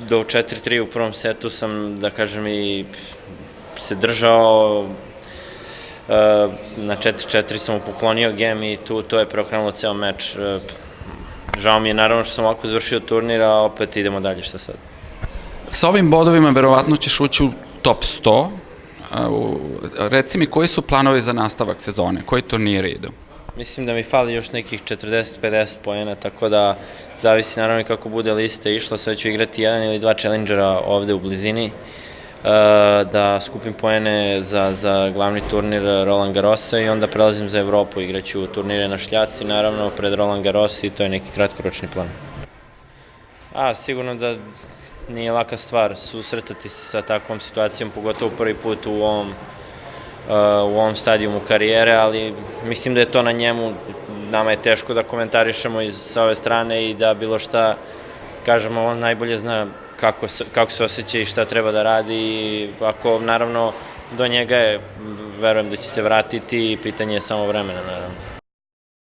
Do 4-3 u prvom setu sam, da kažem, i se držao, na 4-4 sam upoklonio gem i to je preokrenulo ceo meč. Žao mi je naravno što sam ovako završio turnir, a opet idemo dalje, šta sad. Sa ovim bodovima verovatno ćeš ući u top 100. Reci mi, koji su planovi za nastavak sezone? Koji turniri idu? Mislim da mi fali još nekih 40-50 poena, tako da zavisi naravno kako bude lista išla. Sad ću igrati jedan ili dva challengera ovde u blizini, da skupim poene za glavni turnir Roland Garrosa i onda prelazim za Evropu. Igraću turnire na šljaci, naravno, pred Roland Garros i to je neki kratkoročni plan. Sigurno da nije laka stvar susretati se sa takvom situacijom, pogotovo prvi put u ovom stadijumu karijere, ali mislim da je to na njemu. Nama je teško da komentarišemo sa ove strane i da bilo šta kažemo, on najbolje zna kako se osjeća i šta treba da radi i ako naravno do njega je, verujem da će se vratiti i pitanje je samo vremena naravno.